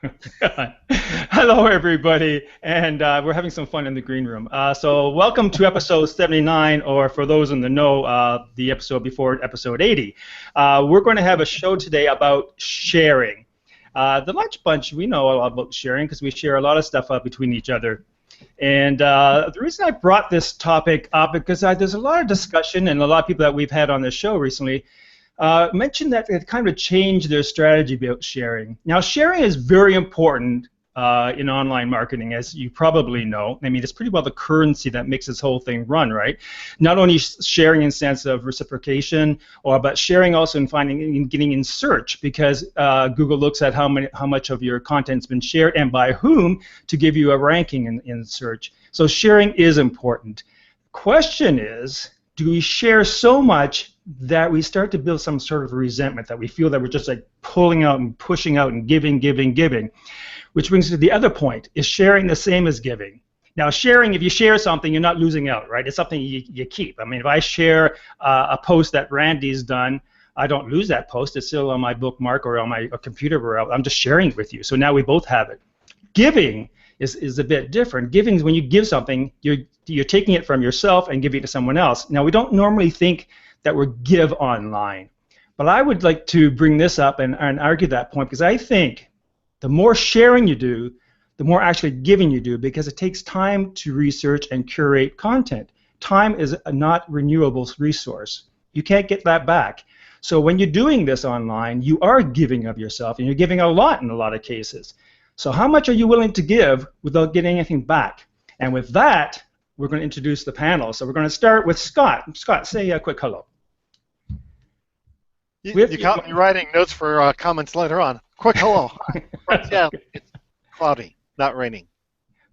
Hello, everybody, and we're having some fun in the green room. So, welcome to episode 79, or for those in the know, the episode before episode 80. We're going to have a show today about sharing. The Lunch Bunch, we know a lot about sharing because we share a lot of stuff between each other. And the reason I brought this topic up because there's a lot of discussion and a lot of people that we've had on this show recently mentioned that they've kind of changed their strategy about sharing. Now, sharing is very important in online marketing, as you probably know. I mean, it's pretty well the currency that makes this whole thing run, right? Not only sharing in sense of reciprocation, but sharing also in finding and getting in search, because Google looks at how much of your content's been shared and by whom to give you a ranking in search. So sharing is important. Question is, do we share so much that we start to build some sort of resentment, that we feel that we're just like pulling out and pushing out and giving, which brings us to the other point. Is sharing the same as giving? Now, sharing, if you share something, you're not losing out, right? It's something you keep. I mean, if I share a post that Randy's done, I don't lose that post. It's still on my bookmark or on my computer where I'm just sharing it with you. So now we both have it. Giving is a bit different. Giving is when you give something, you're taking it from yourself and giving it to someone else. Now, we don't normally think that we give online, but I would like to bring this up and argue that point, because I think the more sharing you do, the more actually giving you do, because it takes time to research and curate content. Time is a not renewable resource. You can't get that back. So when you're doing this online, you are giving of yourself, and you're giving a lot in a lot of cases. So how much are you willing to give without getting anything back? And with that, we're going to introduce the panel. So we're going to start with Scott. Scott, say a quick hello. You caught me writing notes for comments later on. Quick hello. Yeah, it's cloudy, not raining.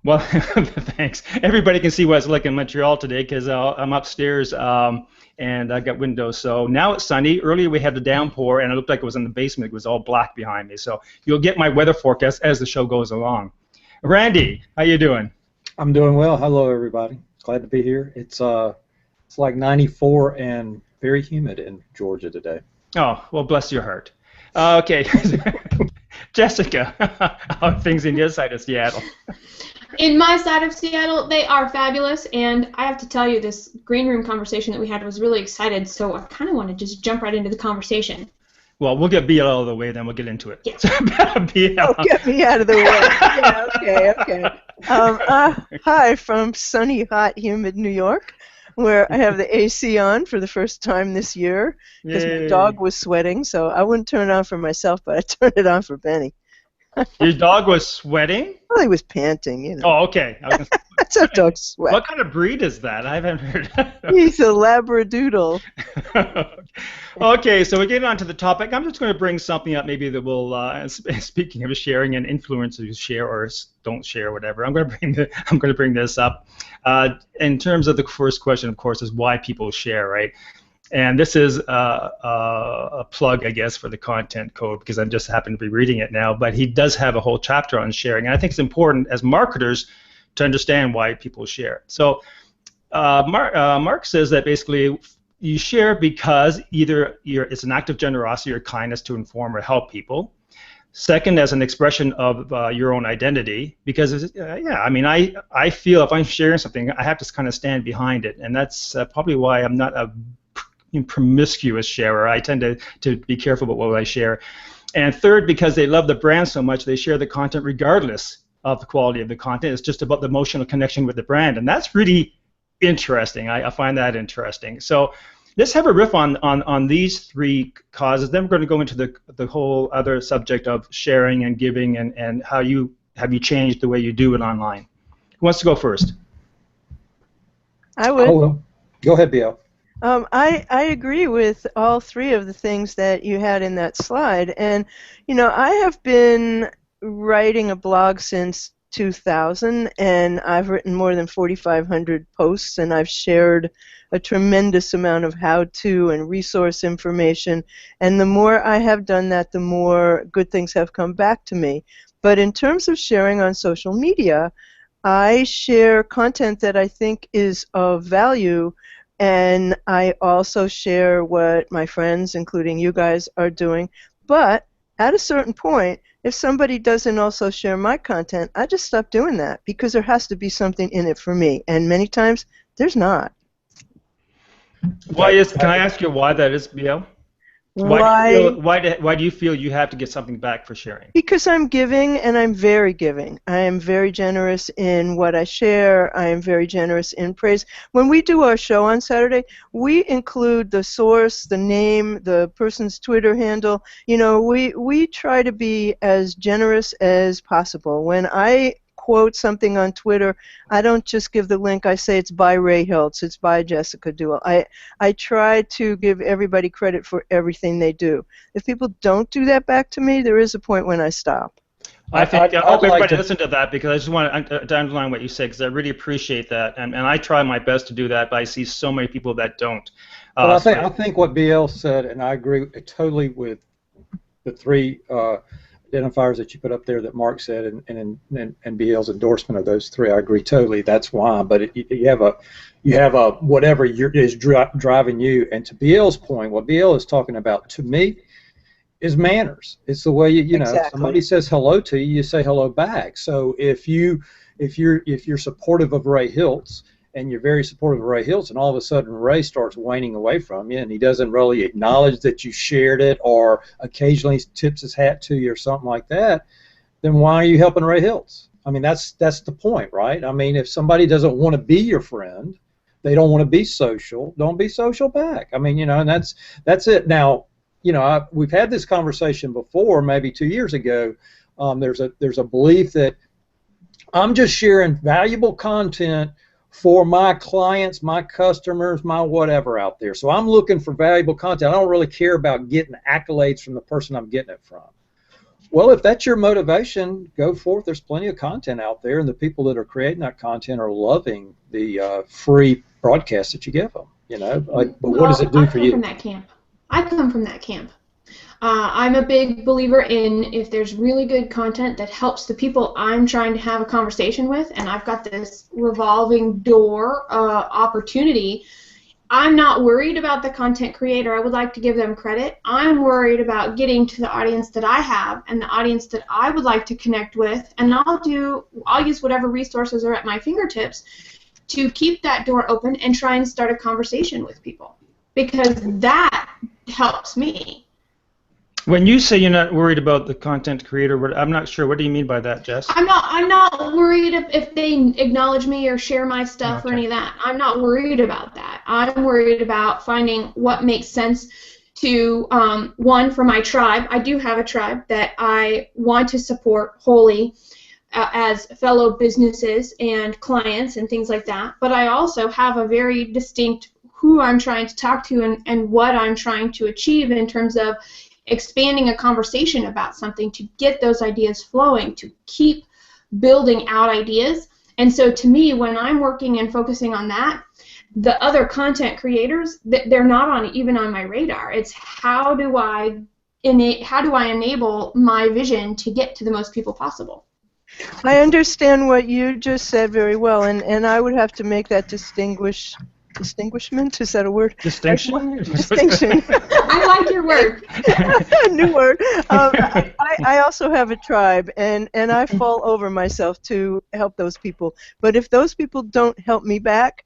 Well, thanks. Everybody can see what it's like in Montreal today because I'm upstairs and I got windows. So now it's sunny. Earlier we had the downpour and it looked like it was in the basement. It was all black behind me. So you'll get my weather forecast as the show goes along. Randy, how you doing? I'm doing well. Hello, everybody. Glad to be here. It's like 94 and very humid in Georgia today. Oh, well, bless your heart. Okay. Jessica, how are things in your side of Seattle? In my side of Seattle, they are fabulous, and I have to tell you, this green room conversation that we had was really excited, so I kind of want to just jump right into the conversation. Well, we'll get BL out of the way, then we'll get into it. Yeah. BL. Oh, get me out of the way. Yeah, okay. Hi from sunny, hot, humid New York, where I have the AC on for the first time this year because my dog was sweating, so I wouldn't turn it on for myself, but I turned it on for Benny. Your dog was sweating? Well, he was panting, you know. Oh, okay. That's how dogs sweat. What kind of breed is that? I haven't heard. He's a Labradoodle. Okay, so we're getting on to the topic. I'm just going to bring something up maybe that will, speaking of sharing and influencers share or don't share, whatever, I'm going to bring this up. In terms of the first question, of course, is why people share, right? And this is a plug, I guess, for the content code because I just happen to be reading it now. But he does have a whole chapter on sharing, and I think it's important as marketers to understand why people share. So Mark says that basically you share because either it's an act of generosity or kindness to inform or help people. Second, as an expression of your own identity, because I mean, I feel if I'm sharing something, I have to kind of stand behind it, and that's probably why I'm not a promiscuous sharer. I tend to be careful about what I share. And third, because they love the brand so much, they share the content regardless of the quality of the content. It's just about the emotional connection with the brand, and that's really interesting. I find that interesting. So let's have a riff on these three causes. Then we're going to go into the whole other subject of sharing and giving and how you changed the way you do it online. Who wants to go first? I would. Oh, go ahead, BL. I agree with all three of the things that you had in that slide. And, you know, I have been writing a blog since 2000, and I've written more than 4,500 posts, and I've shared a tremendous amount of how-to and resource information. And the more I have done that, the more good things have come back to me. But in terms of sharing on social media, I share content that I think is of value. And I also share what my friends, including you guys, are doing. But at a certain point, if somebody doesn't also share my content, I just stop doing that because there has to be something in it for me, and many times there's not. Can I ask you why that is, BL? Why? Why do you feel you have to get something back for sharing? Because I'm giving, and I'm very giving. I am very generous in what I share. I am very generous in praise. When we do our show on Saturday, we include the source, the name, the person's Twitter handle. You know, we try to be as generous as possible. When I quote something on Twitter, I don't just give the link. I say it's by Ray Hiltz, it's by Jessica Duell. I try to give everybody credit for everything they do. If people don't do that back to me, there is a point when I stop. I hope everybody listen to that, because I just want to underline what you said, because I really appreciate that, and I try my best to do that, but I see so many people that don't. But I think what BL said, and I agree totally with the three identifiers that you put up there that Mark said, and BL's endorsement of those three, I agree totally. That's why. But you have a whatever is driving you. And to BL's point, what BL is talking about to me is manners. It's the way you know Exactly. somebody says hello to you, you say hello back. So if you're supportive of Ray Hiltz, and you're very supportive of Ray Hiltz, and all of a sudden Ray starts waning away from you, and he doesn't really acknowledge that you shared it, or occasionally tips his hat to you or something like that, then why are you helping Ray Hiltz? I mean, that's the point, right? I mean, if somebody doesn't want to be your friend, they don't want to be social, don't be social back. I mean, you know, and that's it. Now, you know, we've had this conversation before, maybe 2 years ago. There's a belief that I'm just sharing valuable content for my clients, my customers, my whatever out there. So I'm looking for valuable content. I don't really care about getting accolades from the person I'm getting it from. Well, if that's your motivation, go forth. There's plenty of content out there, and the people that are creating that content are loving the free broadcast that you give them. You know, but what does it do for you? I come from that camp. I'm a big believer in, if there's really good content that helps the people I'm trying to have a conversation with, and I've got this revolving door opportunity, I'm not worried about the content creator. I would like to give them credit. I'm worried about getting to the audience that I have and the audience that I would like to connect with, and I'll use whatever resources are at my fingertips to keep that door open and try and start a conversation with people, because that helps me. When you say you're not worried about the content creator, I'm not sure. What do you mean by that, Jess? I'm not worried if they acknowledge me or share my stuff or any of that. I'm not worried about that. I'm worried about finding what makes sense to, one, for my tribe. I do have a tribe that I want to support wholly as fellow businesses and clients and things like that. But I also have a very distinct who I'm trying to talk to and what I'm trying to achieve in terms of expanding a conversation about something, to get those ideas flowing, to keep building out ideas. And so to me, when I'm working and focusing on that, the other content creators, they're not even on my radar. It's how do I enable my vision to get to the most people possible? I understand what you just said very well, and I would have to make that distinguishment, is that a word? Distinction? Distinction. I like your word. New word. I also have a tribe, and I fall over myself to help those people. But if those people don't help me back,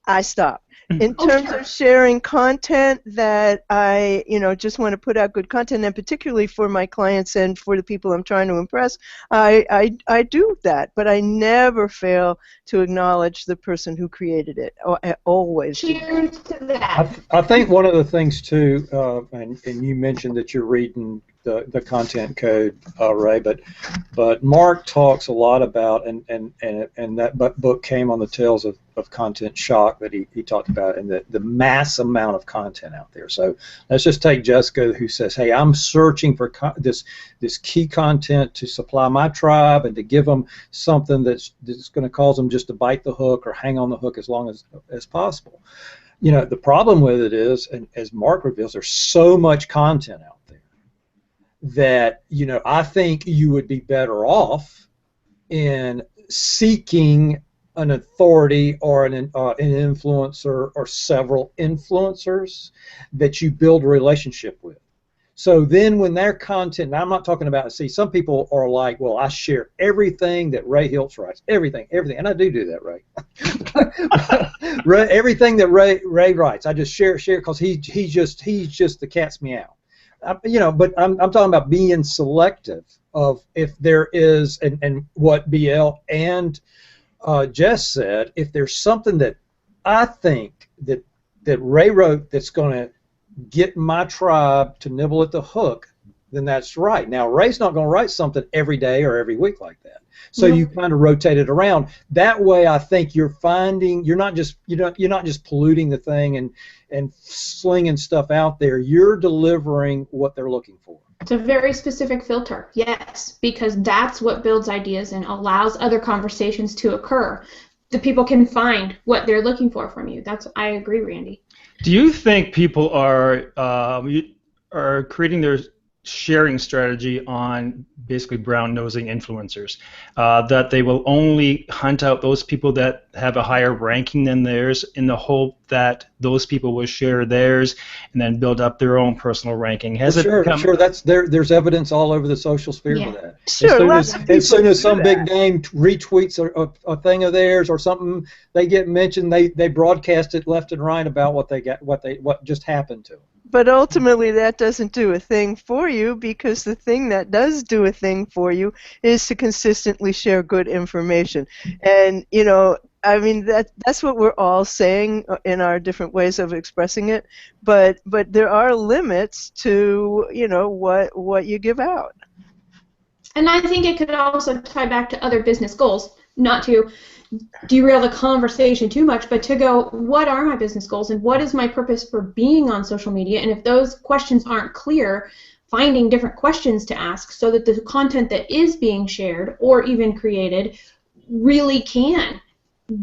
I stop. In terms of sharing content that I, just want to put out good content, and particularly for my clients and for the people I'm trying to impress, I do that. But I never fail to acknowledge the person who created it. I always Cheers to that. I think one of the things too, and you mentioned that you're reading the content code, Ray, but Mark talks a lot about, and that book came on the tails of content shock that he talked about, and the mass amount of content out there. So let's just take Jessica, who says, hey, I'm searching for this key content to supply my tribe and to give them something that's going to cause them just to bite the hook or hang on the hook as long as possible. You know, the problem with it is, and as Mark reveals, there's so much content out there that, I think you would be better off in seeking an authority or an influencer or several influencers that you build a relationship with. So then when their content, now I'm not talking about, see, some people are like, well, I share everything that Ray Hiltz writes, everything, and I do that, Ray. Everything that Ray writes, I just share because he's just the cat's meow. But I'm talking about being selective of if there is, and what BL and Jess said, if there's something that I think that Ray wrote that's going to get my tribe to nibble at the hook, then that's right. Now, Ray's not going to write something every day or every week like that. So you kind of rotate it around. That way, I think you're not just polluting the thing and slinging stuff out there. You're delivering what they're looking for. It's a very specific filter, yes, because that's what builds ideas and allows other conversations to occur. The people can find what they're looking for from you. I agree, Randy. Do you think people are creating their sharing strategy on basically brown-nosing influencers, that they will only hunt out those people that have a higher ranking than theirs in the hope that those people will share theirs and then build up their own personal ranking? Sure. There's evidence all over the social sphere for that. Sure, as soon as some big name retweets a thing of theirs or something, they get mentioned. They broadcast it left and right about what just happened to them. But ultimately, that doesn't do a thing for you, because the thing that does do a thing for you is to consistently share good information. And, I mean, that's what we're all saying in our different ways of expressing it. But there are limits to, what you give out. And I think it could also tie back to other business goals, not to derail the conversation too much, but to go, what are my business goals and what is my purpose for being on social media? And if those questions aren't clear, finding different questions to ask so that the content that is being shared or even created really can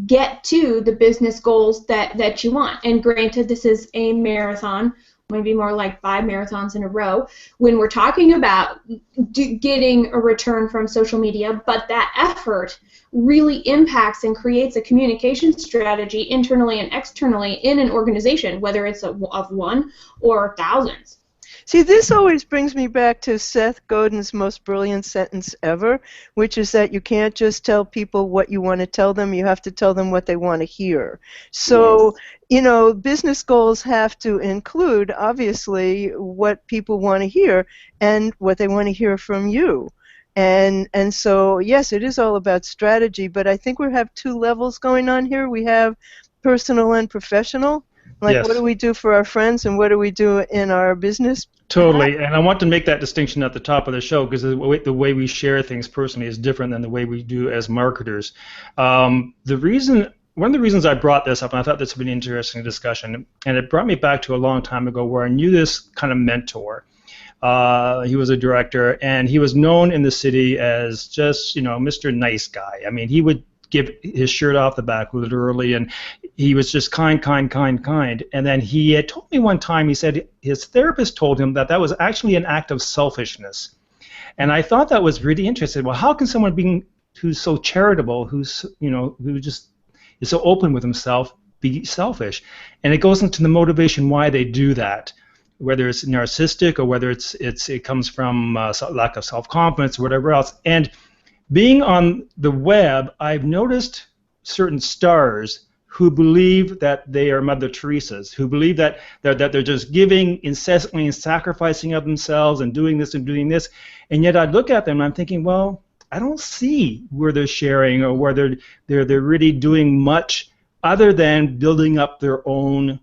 get to the business goals that you want. And granted, this is a marathon, maybe more like 5 marathons in a row, when we're talking about getting a return from social media, but that effort really impacts and creates a communication strategy internally and externally in an organization, whether it's of one or thousands. See, this always brings me back to Seth Godin's most brilliant sentence ever, which is that you can't just tell people what you want to tell them, you have to tell them what they want to hear. So, business goals have to include, obviously, what people want to hear and what they want to hear from you. And so, yes, it is all about strategy, but I think we have 2 levels going on here. We have personal and professional. Like, yes. What do we do for our friends and what do we do in our business? Totally, and I want to make that distinction at the top of the show, because the way we share things personally is different than the way we do as marketers. One of the reasons I brought this up, and I thought this would be an interesting discussion, and it brought me back to a long time ago where I knew this kind of mentor. He was a director, and he was known in the city as just, Mr. Nice Guy. I mean, he would give his shirt off the back literally, and he was just kind. And then he had told me one time, he said his therapist told him that was actually an act of selfishness. And I thought that was really interesting. Well, how can someone who's so charitable, who just is so open with himself, be selfish? And it goes into the motivation why they do that, whether it's narcissistic or whether it comes from lack of self-confidence or whatever else. And being on the web, I've noticed certain stars who believe that they are Mother Teresa's, who believe that they're just giving incessantly and sacrificing of themselves and doing this, and yet I look at them and I'm thinking, well, I don't see where they're sharing or where they're really doing much other than building up their own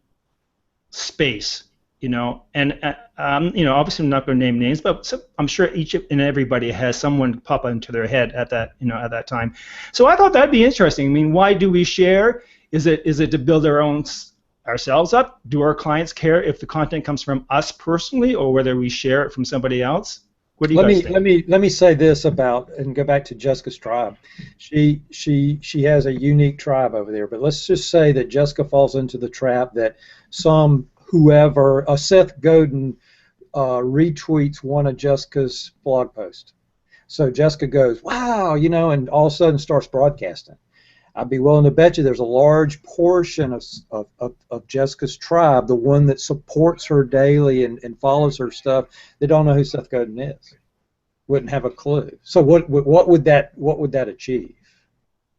space. And obviously I'm not going to name names, but I'm sure each and everybody has someone pop into their head at that time. So I thought that'd be interesting. I mean, why do we share? Is it to build ourselves up? Do our clients care if the content comes from us personally or whether we share it from somebody else? What do you guys think? Let me say this about, and go back to Jessica's tribe. She has a unique tribe over there, but let's just say that Jessica falls into the trap that whoever, Seth Godin, retweets one of Jessica's blog posts. So Jessica goes, wow, and all of a sudden starts broadcasting. I'd be willing to bet you there's a large portion of Jessica's tribe, the one that supports her daily and follows her stuff, that don't know who Seth Godin is. Wouldn't have a clue. So what would that achieve?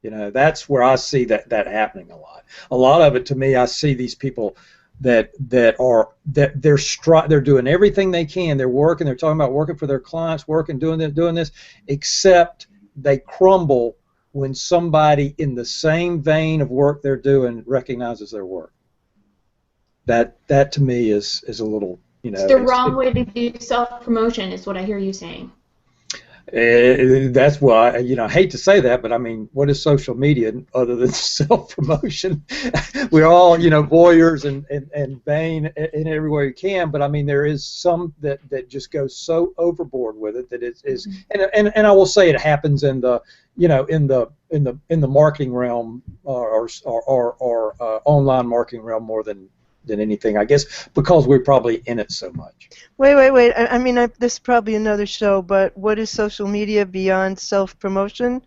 You know, that's where I see that happening a lot. A lot of it, to me, I see these people that they're doing everything they can. They're working. They're talking about working for their clients, working, doing this, except they crumble when somebody in the same vein of work they're doing recognizes their work. That to me is a little, you know. It's the wrong way to do self-promotion, is what I hear you saying. That's why, you know, I hate to say that, but I mean, what is social media other than self-promotion? We're all, you know, voyeurs and vain in every way we can, but I mean, there is some that just goes so overboard with it that it is, and I will say it happens in the, you know, in the marketing realm or online marketing realm more than anything, I guess, because we're probably in it so much. Wait. I mean, this is probably another show, but what is social media beyond self-promotion?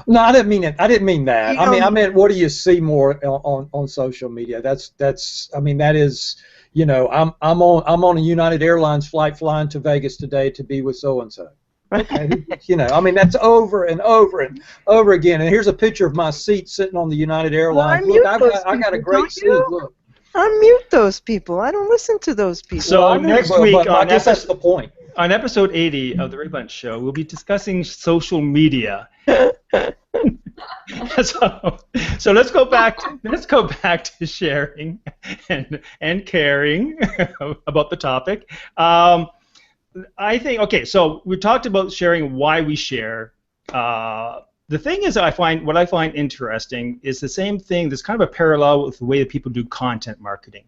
No, I didn't mean it. I didn't mean that. I meant what do you see more on social media? That's. I mean, that is. You know, I'm on a United Airlines flight flying to Vegas today to be with so and so. Okay, you know, I mean, that's over and over and over again. And here's a picture of my seat sitting on the United Airlines. Well, look, I got a great seat. Look. Unmute those people. I don't listen to those people. So next week, I guess that's the point. On episode 80 of the Ray Bunch Show, we'll be discussing social media. So let's go back to sharing and caring about the topic. I think, okay, so we talked about sharing, why we share. The thing is, what I find interesting is the same thing. There's kind of a parallel with the way that people do content marketing.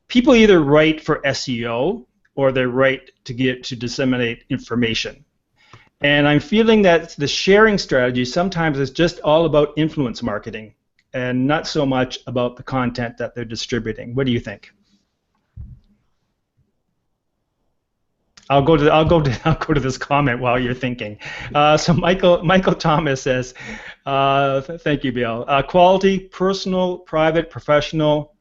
People either write for SEO or they write to disseminate information. And I'm feeling that the sharing strategy sometimes is just all about influence marketing and not so much about the content that they're distributing. What do you think? I'll go to this comment while you're thinking. So Michael Thomas says, thank you, Bill. Quality, personal, private, professional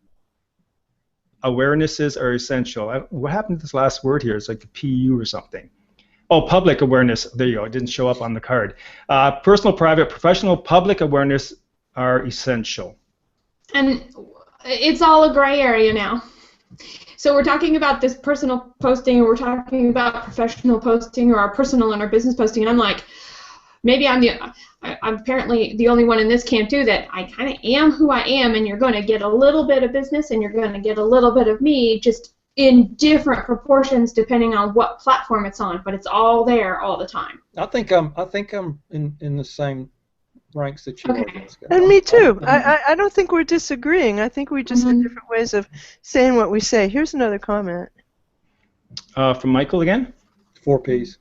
awarenesses are essential. What happened to this last word here? It's like the PU or something. Oh, public awareness. There you go. It didn't show up on the card. Personal, private, professional, public awareness are essential. And it's all a gray area now. So we're talking about this personal posting, or we're talking about professional posting, or our personal and our business posting, and I'm like, maybe I'm apparently the only one in this camp too, that I kind of am who I am, and you're going to get a little bit of business and you're going to get a little bit of me, just in different proportions depending on what platform it's on, but it's all there all the time. I think I'm in the same ranks that you are. And me too. I don't think we're disagreeing. I think we just have different ways of saying what we say. Here's another comment. From Michael again? 4 Ps.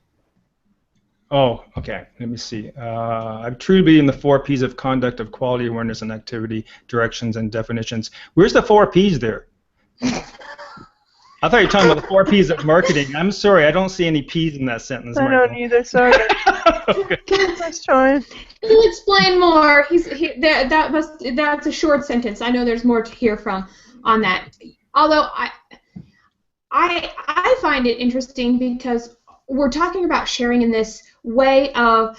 Oh, okay. Let me see. I truly believe in the 4 Ps of conduct of quality, awareness, and activity, directions, and definitions. Where's the 4 Ps there? I thought you were talking about the 4 Ps of marketing. I'm sorry, I don't see any Ps in that sentence. I don't either. Sorry. Okay. Let's try. Can you explain more? That's a short sentence. I know there's more to hear from on that. Although I find it interesting because we're talking about sharing in this way of,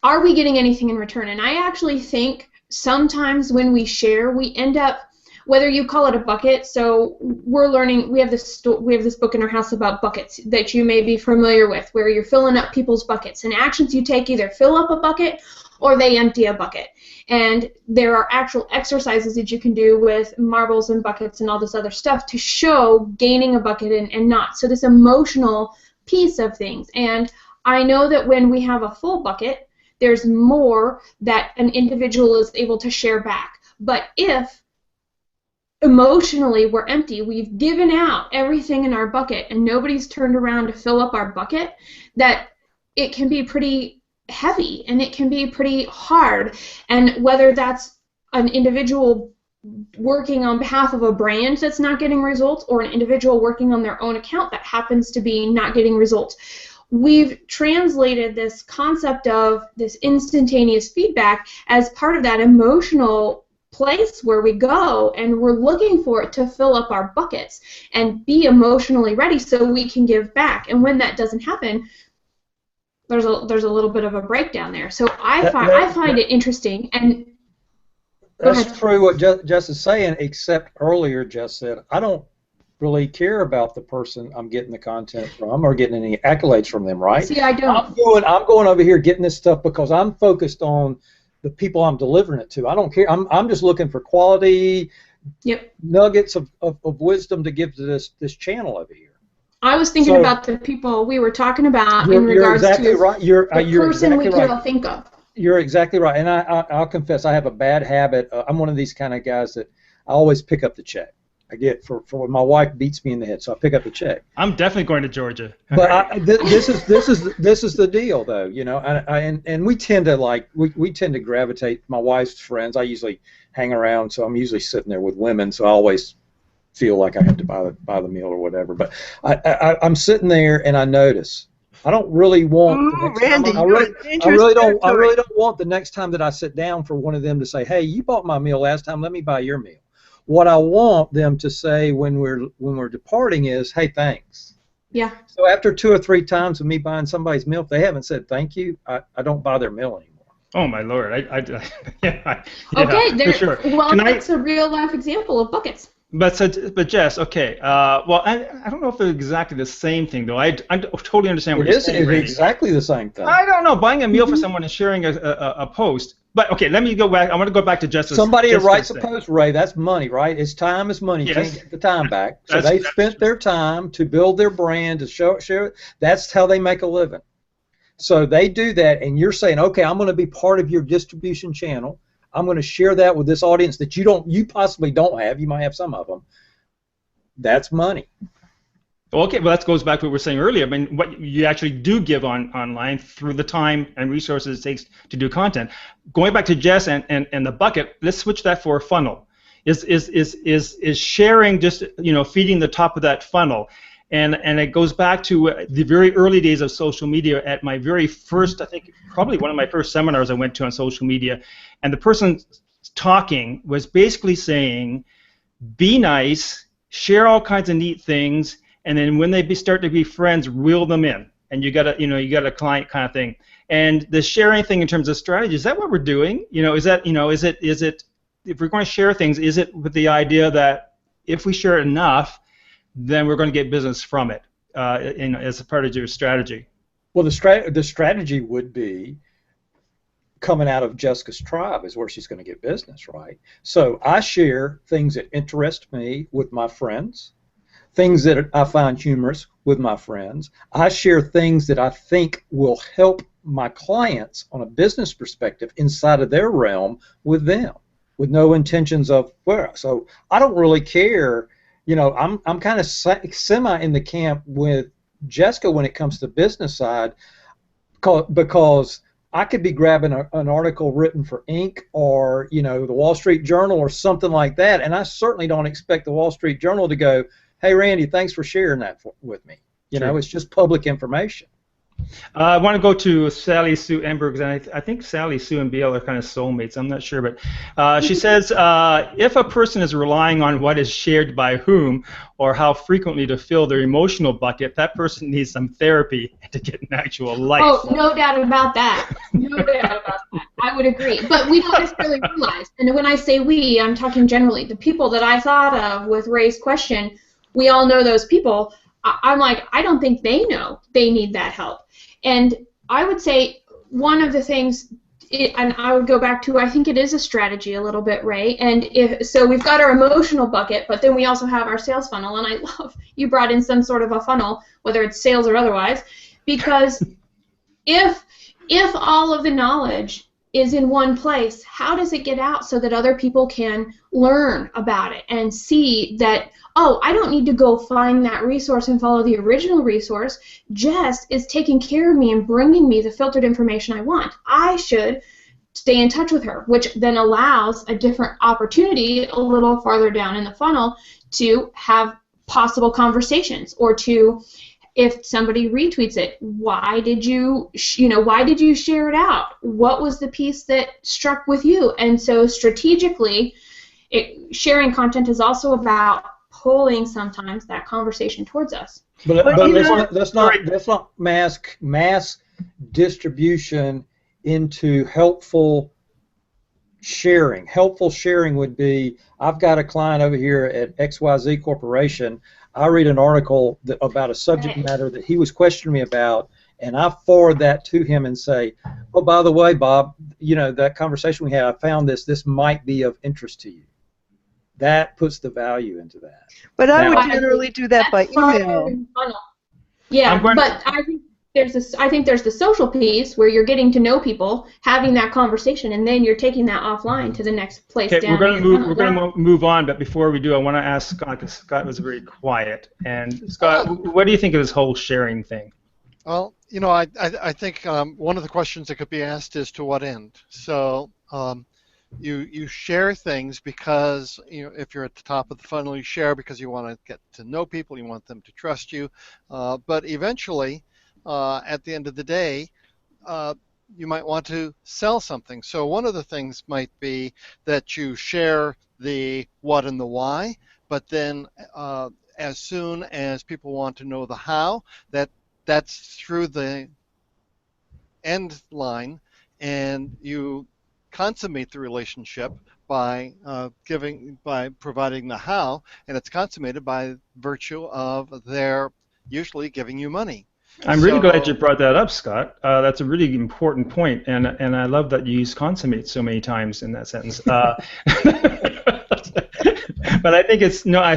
are we getting anything in return? And I actually think sometimes when we share, we end up, whether you call it a bucket, so we're learning, we have this book in our house about buckets that you may be familiar with, where you're filling up people's buckets, and actions you take either fill up a bucket or they empty a bucket. And there are actual exercises that you can do with marbles and buckets and all this other stuff to show gaining a bucket and not. So this emotional piece of things. And I know that when we have a full bucket, there's more that an individual is able to share back. But if emotionally we're empty, we've given out everything in our bucket and nobody's turned around to fill up our bucket, that it can be pretty heavy and it can be pretty hard. And whether that's an individual working on behalf of a brand that's not getting results, or an individual working on their own account that happens to be not getting results, we've translated this concept of this instantaneous feedback as part of that emotional place where we go, and we're looking for it to fill up our buckets and be emotionally ready so we can give back. And when that doesn't happen, there's a little bit of a breakdown there. So I find it interesting. And that's true what Jess is saying, except earlier Jess said, I don't really care about the person I'm getting the content from or getting any accolades from them, right? See, I don't. I'm going over here getting this stuff because I'm focused on the people I'm delivering it to. I don't care. I'm just looking for quality nuggets of wisdom to give to this channel over here. I was thinking about the people we were talking about in regards exactly to right. the person exactly we right. could all think of. You're exactly right. And I'll confess, I have a bad habit. I'm one of these kind of guys that I always pick up the check. I get for when my wife beats me in the head, so I pick up the check. I'm definitely going to Georgia. But this is the deal, though. You know, and we tend to we tend to gravitate. My wife's friends. I usually hang around, so I'm usually sitting there with women. So I always feel like I have to buy the meal or whatever. But I'm sitting there and I notice. I don't really want the next Randy, time. I really don't want the next time that I sit down for one of them to say, "Hey, you bought my meal last time. Let me buy your meal." What I want them to say when we're departing is, "Hey, thanks." Yeah. So after 2 or 3 times of me buying somebody's meal, if they haven't said thank you, I don't buy their meal anymore. Oh my Lord! Yeah, Okay, for sure. Well, that's a real life example of buckets. But Jess, okay. Well, I don't know if they're exactly the same thing, though. I totally understand what you're saying. It's exactly the same thing. I don't know. Buying a meal for someone and sharing a post. But okay, let me go back. I want to go back to Jess's. Somebody that writes a post, Ray, that's money, right? It's time is money. You can't get the time back. So they spent their time to build their brand, to share it. That's how they make a living. So they do that, and you're saying, okay, I'm going to be part of your distribution channel. I'm going to share that with this audience that you possibly don't have. You might have some of them. That's money. Okay, well, that goes back to what we were saying earlier. I mean, what you actually do give online through the time and resources it takes to do content. Going back to Jess and the bucket, let's switch that for a funnel. Is sharing just feeding the top of that funnel, and it goes back to the very early days of social media. At my very first, I think probably one of my first seminars I went to on social media, and the person talking was basically saying, "Be nice, share all kinds of neat things." And then when they start to be friends, reel them in, and you got a client kind of thing. And the sharing thing in terms of strategy, is that what we're doing? Is it if we're going to share things, is it with the idea that if we share enough, then we're going to get business from it, as a part of your strategy? Well, the strategy would be coming out of Jessica's tribe is where she's going to get business, right? So I share things that interest me with my friends. Things that I find humorous with my friends. I share things that I think will help my clients on a business perspective inside of their realm with them, with no intentions of where. So I don't really care. I'm kind of semi in the camp with Jessica when it comes to the business side, because I could be grabbing an article written for Inc. or the Wall Street Journal or something like that, and I certainly don't expect the Wall Street Journal to go, "Hey, Randy, thanks for sharing that with me." It's just public information. I want to go to Sally Sue Embergs, and I think Sally Sue and Biel are kind of soulmates. I'm not sure, but she says, if a person is relying on what is shared by whom or how frequently to fill their emotional bucket, that person needs some therapy to get an actual life. Oh, no doubt about that. No doubt about that. I would agree. But we don't necessarily realize, and when I say we, I'm talking generally, the people that I thought of with Ray's question, we all know those people. I'm like, I don't think they know they need that help. And I would say one of the things, and I would go back to, I think it is a strategy a little bit, Ray. And so we've got our emotional bucket, but then we also have our sales funnel. And I love you brought in some sort of a funnel, whether it's sales or otherwise, because if all of the knowledge is in one place, how does it get out so that other people can learn about it and see that, oh, I don't need to go find that resource and follow the original resource. Jess is taking care of me and bringing me the filtered information I want. I should stay in touch with her, which then allows a different opportunity a little farther down in the funnel to have possible conversations or to If somebody retweets it, why did you share it out? What was the piece that struck with you? And so strategically, sharing content is also about pulling sometimes that conversation towards us. But let's not mass distribution into helpful sharing. Helpful sharing would be, I've got a client over here at XYZ Corporation. I read an article about a subject matter that he was questioning me about, and I forward that to him and say, oh, by the way, Bob, that conversation we had, I found this might be of interest to you. That puts the value into that. But I would generally do that by email. Yeah, but I think there's the social piece where you're getting to know people, having that conversation, and then you're taking that offline to the next place. Okay, we're going to move on, but before we do, I want to ask Scott, because Scott was very quiet. And Scott, what do you think of this whole sharing thing? Well, I think one of the questions that could be asked is to what end. So you share things because if you're at the top of the funnel, you share because you want to get to know people, you want them to trust you, but eventually, at the end of the day, you might want to sell something. So one of the things might be that you share the what and the why, but then as soon as people want to know the how, that's through the end line, and you consummate the relationship by providing the how, and it's consummated by virtue of their usually giving you money. I'm really glad you brought that up, Scott. That's a really important point, and I love that you use consummate so many times in that sentence. But I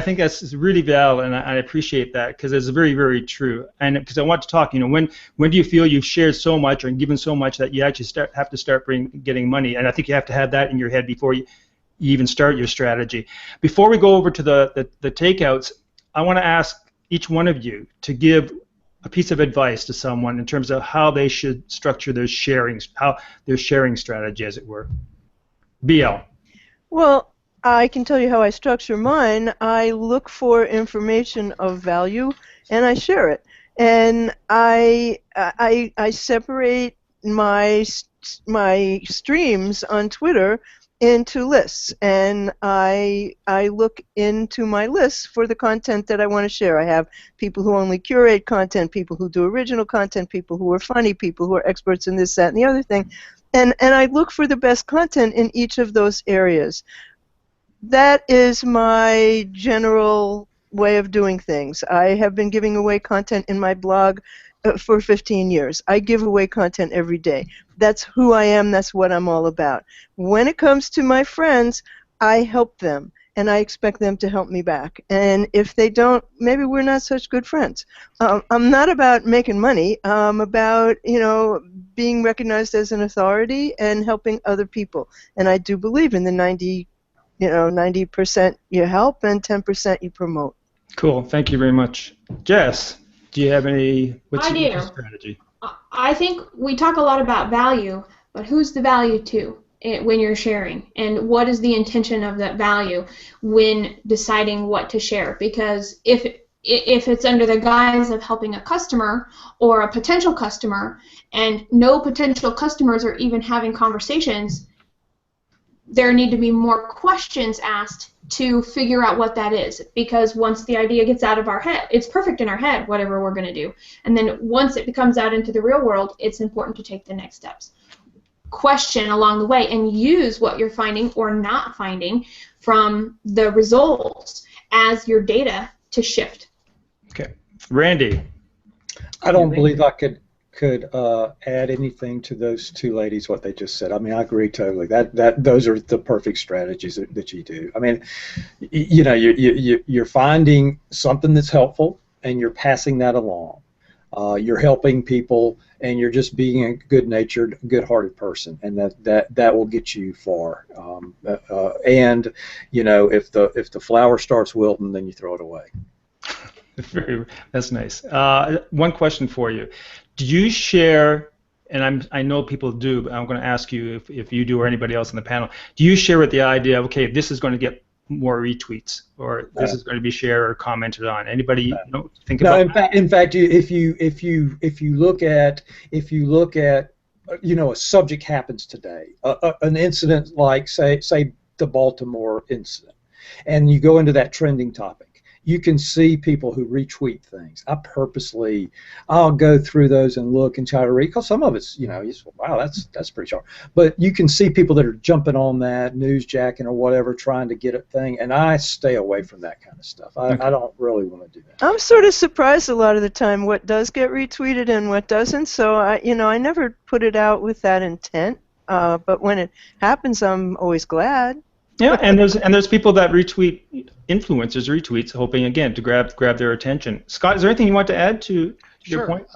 think that's really valid, and I appreciate that because it's very, very true. And because I want to talk, when do you feel you've shared so much or given so much that you actually have to start getting money? And I think you have to have that in your head before you even start your strategy. Before we go over to the takeouts, I want to ask each one of you to give a piece of advice to someone in terms of how they should structure their sharing strategy, as it were. BL. Well, I can tell you how I structure mine. I look for information of value, and I share it. And I separate my streams on Twitter into lists, and I look into my lists for the content that I want to share. I have people who only curate content, people who do original content, people who are funny, people who are experts in this, that, and the other thing. And I look for the best content in each of those areas. That is my general way of doing things. I have been giving away content in my blog for 15 years. I give away content every day. That's who I am. That's what I'm all about. When it comes to my friends, I help them, and I expect them to help me back. And if they don't, maybe we're not such good friends. I'm not about making money. I'm about, being recognized as an authority and helping other people. And I do believe in the 90% you help and 10% you promote. Cool. Thank you very much. Jess, do you have what's your strategy? I think we talk a lot about value, but who's the value to when you're sharing? And what is the intention of that value when deciding what to share? Because if it's under the guise of helping a customer or a potential customer, and no potential customers are even having conversations, there need to be more questions asked to figure out what that is, because once the idea gets out of our head, it's perfect in our head, whatever we're going to do, and then once it comes out into the real world, it's important to take the next steps. Question along the way and use what you're finding or not finding from the results as your data to shift. Okay. Randy. I don't believe I could add anything to those two ladies, what they just said. I mean, I agree totally. Those are the perfect strategies that you do. I mean, you're finding something that's helpful and you're passing that along. You're helping people and you're just being a good-natured, good-hearted person, and that will get you far. And if the flower starts wilting, then you throw it away. That's nice. One question for you. Do you share, and I know people do, but I'm going to ask you if you do or anybody else on the panel, do you share with the idea of, okay, this is going to get more retweets, or this is going to be shared or commented on? Anybody think No, about that? in fact, if you look at a subject happens today, an incident like say the Baltimore incident, and you go into that trending topic, you can see people who retweet things. I'll go through those and look and try to read, because some of it's, wow, that's pretty sharp. But you can see people that are jumping on that, newsjacking or whatever, trying to get a thing, and I stay away from that kind of stuff. I don't really want to do that. I'm sort of surprised a lot of the time what does get retweeted and what doesn't. So I never put it out with that intent. But when it happens, I'm always glad. Yeah, and there's people that retweet influencers retweets, hoping again to grab their attention. Scott, is there anything you want to add to your point?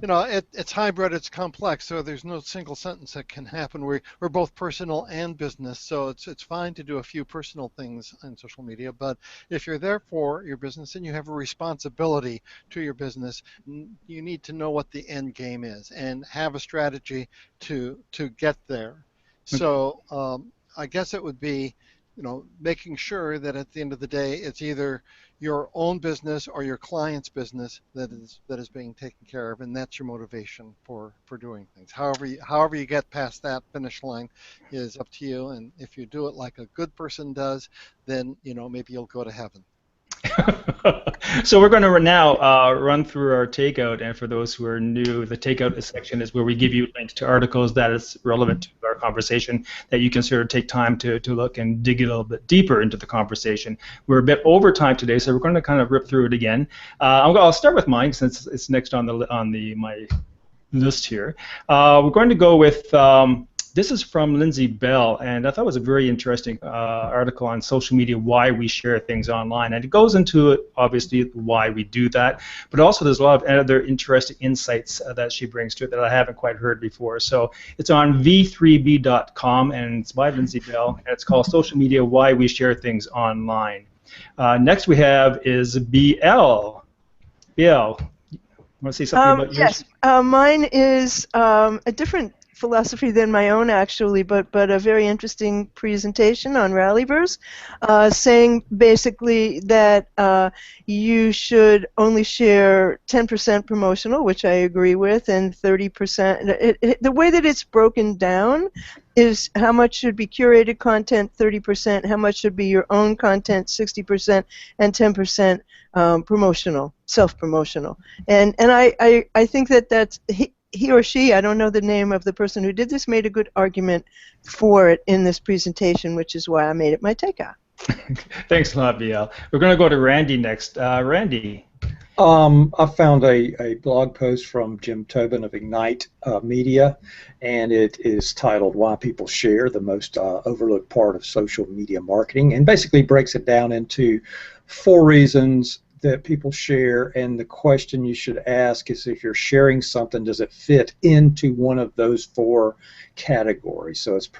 It's hybrid, it's complex, so there's no single sentence that can happen. We're both personal and business, so it's fine to do a few personal things on social media, but if you're there for your business and you have a responsibility to your business, you need to know what the end game is and have a strategy to get there. So I guess it would be, making sure that at the end of the day, it's either your own business or your client's business that is being taken care of, and that's your motivation for doing things. However you get past that finish line is up to you, and if you do it like a good person does, then maybe you'll go to heaven. So we're going to now run through our takeout, and for those who are new, the takeout section is where we give you links to articles that is relevant to our conversation that you can sort of take time to look and dig a little bit deeper into the conversation. We're a bit over time today, so we're going to kind of rip through it again. I'll start with mine since it's next on my list here. We're going to go with this is from Lindsay Bell, and I thought it was a very interesting article on social media, why we share things online. And it goes into, obviously, why we do that, but also there's a lot of other interesting insights that she brings to it that I haven't quite heard before. So it's on v3b.com, and it's by Lindsay Bell, and it's called Social Media, Why We Share Things Online. Next we have is BL. BL, want to say something about yours? Yes, mine is a different philosophy than my own, actually, but a very interesting presentation on Rallyverse, saying basically that you should only share 10% promotional, which I agree with, and 30%. The way that it's broken down is how much should be curated content, 30%, how much should be your own content, 60%, and 10% promotional, self-promotional. And I think that's he or she, I don't know the name of the person who did this, made a good argument for it in this presentation, which is why I made it my takeout. Thanks a lot, BL. We're going to go to Randy next. Randy. I found a blog post from Jim Tobin of Ignite Media, and it is titled Why People Share, the Most Overlooked Part of Social Media Marketing, and basically breaks it down into 4 reasons that people share, and the question you should ask is, if you're sharing something, does it fit into one of those 4 categories? So it's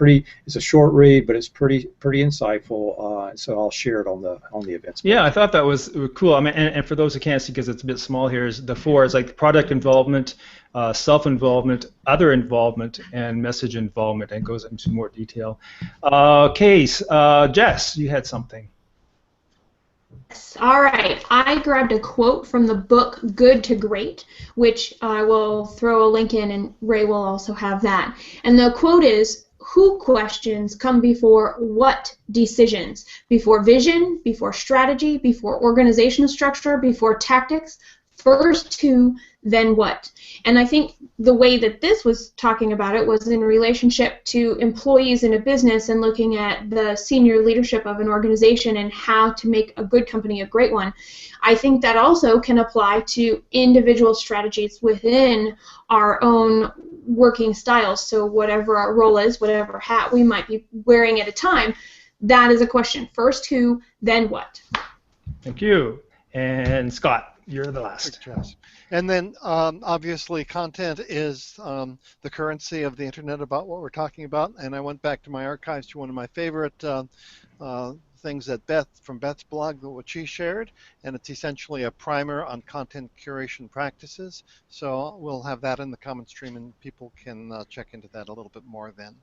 a short read, but it's pretty insightful. So I'll share it on the events page. Yeah, I thought that was cool. I mean, and for those who can't see because it's a bit small here, is the 4 is like product involvement, self-involvement, other involvement, and message involvement, and goes into more detail. Jess, you had something. All right, I grabbed a quote from the book Good to Great, which I will throw a link in, and Ray will also have that. And the quote is, who questions come before what decisions? Before vision, before strategy, before organizational structure, before tactics? First who, then what? And I think the way that this was talking about it was in relationship to employees in a business and looking at the senior leadership of an organization and how to make a good company a great one. I think that also can apply to individual strategies within our own working styles. So whatever our role is, whatever hat we might be wearing at a time, that is a question. First who, then what? Thank you. And Scott, you're the last. And then obviously content is the currency of the internet about what we're talking about. And I went back to my archives to one of my favorite things that from Beth's blog, what she shared, and it's essentially a primer on content curation practices. So we'll have that in the comment stream, and people can check into that a little bit more then.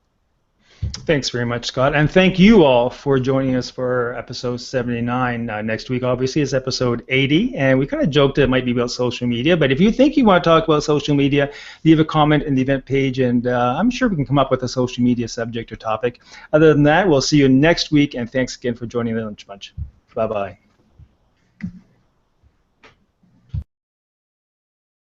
Thanks very much, Scott. And thank you all for joining us for episode 79. Next week, obviously, is episode 80. And we kind of joked it might be about social media. But if you think you want to talk about social media, leave a comment in the event page. And I'm sure we can come up with a social media subject or topic. Other than that, we'll see you next week. And thanks again for joining the Lunch Bunch. Bye-bye.